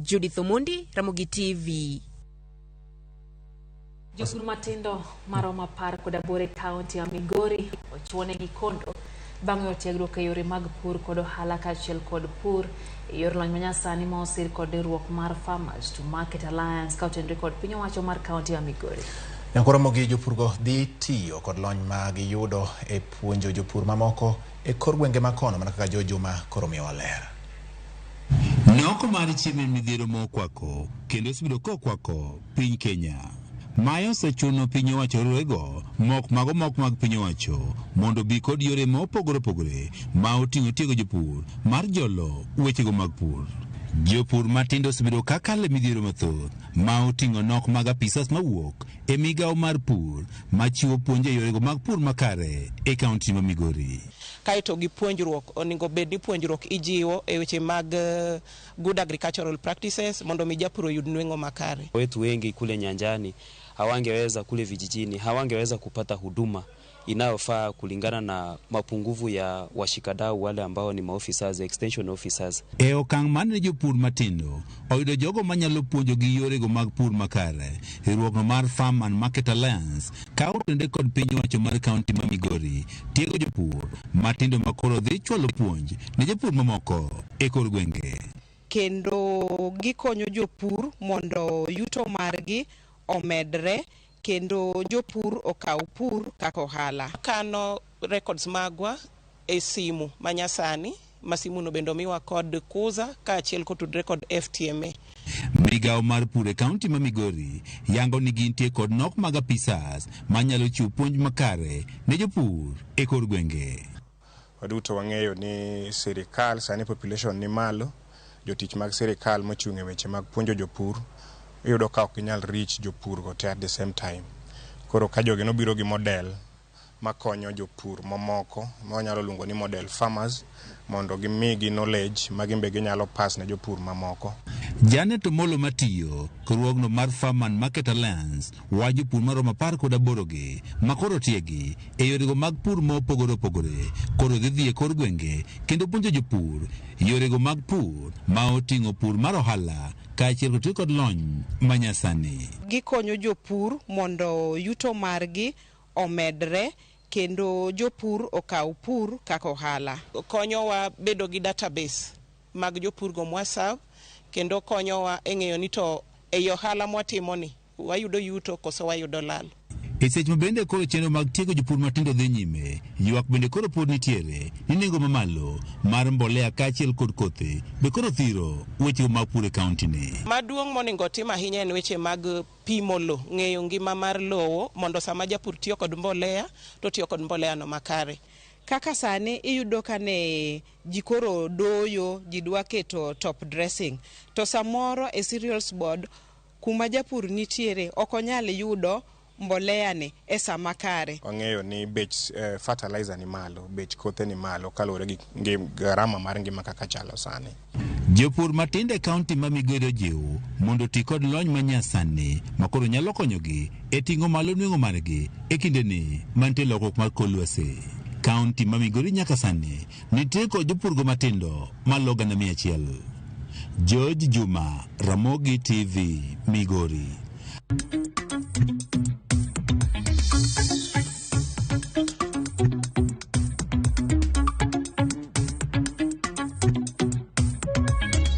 Judith Omondi, Ramogi TV. Jopur matindo maroma par koda bore kaunti ya Migori ochuone gikondo bang' yor tiegruok e yore mag pur kod ohala kaachiel kod pur e yor lony manyasani ma osir kod riwruok mar Farmers to Market Alliance ka otenore kod piny owacho mar kaunti ya Migori. Yankoromogi jopurgo dhi tiyo kod lony ma giyudo e puonjo jopur mamoko e kor gwenge makono mana kaka Jojuma koro miyowa ler. Noko mar chiemo midhiero mokwako kendo osebedo kokwako piny Kenya. Mayo osechuno piny owacho rwego mok mag piny owacho mondo bi kod yore mopogore ma oting'o tiego jopur mar jolo wechego mag pur. Jopur matindo osebedo kakale midhiero mathoth ma oting'o nok mag apisas mawuok e migawo mar pur machiwo puonje yorego mag pur makare e kaunti ma Migori. Kaito gi puonjruok onego bed ni puonjruok ijiwo e weche mag good agricultural practices mondo mi japur oyud nweng'o makare. Wetu wengi kule nyanjani hawangeweza, kule vijijini hawangeweza kupata huduma inayofaa kulingana na mapungufu ya washikadau wale ambao ni maofficers, extension officers. E okang' mane jopur matindo oyudo jogo manyalo puonjo gi yorego mag pur makare, riwruokno mar Farm and Market Alliance ka otende kod piny owacho mar kaunti ma Migori tiego jopur matindo makoro dhi chwalo puonj ne jopur mamoko e kor gwenge. Kendo gikonyo jopur mondo yuto margi omedre kendo jopur okaw pur kaka ohala. Kano records magwa e simu manyasani, masimu no bendo miwa kod kuza kaachiel kotudre kod FTMA. Migawo mar pur e kaunti ma Migori yango ni gintie kod nok mag apisas manyalo chiwo puonj makare ne jopur e kor gwenge. Waduto wang'eyo ni sirikal sani population ni malo, jotich mag sirikal mochung' e weche mag puonjo jopur iyudo ka ok inyal reach jopur go te at the same time. Koro ka jogi nobiro gi model makonyo jopur mamoko ma wanyalo luongo ni model farmers mondo gimigi knowledge ma gimbe ginyalo pass ne jopur mamoko. Janet Omolo matiyo korwogno mar Farm and Market Alliance wa jopur maromo 18 makoro tiegi e yorego mag pur mopogore koro dhi e kor gwenge kendo puonjo jopur yorego mag pur ma oting'o pur mar ohala kaachiel kod lony manyasani. Gikonyo jopur mondo yuto margi omedre kendo jopur okaw pur kaka ohala. Konyowa bedo gi database mag jopur go mwasaw kendo konyowa e ng'eyo ni to e ohala mwatimo ni wayudo yuto koso wayudo lal. E seche bende koro chenro mag tiego jopur matindo dhi nyime, ywak bende koro pod nitiere ni nengo mamalo mar mbolea kaachiel kod kothe be koro thiro weche mag pur e kaunti ni. Maduong' monego tim ahinya en weche mag pimo lo, ng'eyo ngima mar lowo mondo sama japur tiyo kod mbolea to tiyo kod mbolea no makare. Kaka sani iyudo kane jikoro doyo jidwa keto top dressing to samoro e cereals board kuma japur nitiere okonyal yudo mbolea ni e sama kare. Wang'eyo ni bech fertilizer ni malo, bech kothe ni malo kalure gi gharama mar ngima kaka chalo sani. Jopur matinde kaunti ma Migori jiwo mondo ti kod lony manyasani makoro nyalo konyogi e ting'o malo nweng'o margi e kinde ni mantie lokruok mar kor lwasi. Kaunti ma Migori nyaka sani nitie kod jopurgo matindo malo 100. George Juma, Ramogi TV, Migori.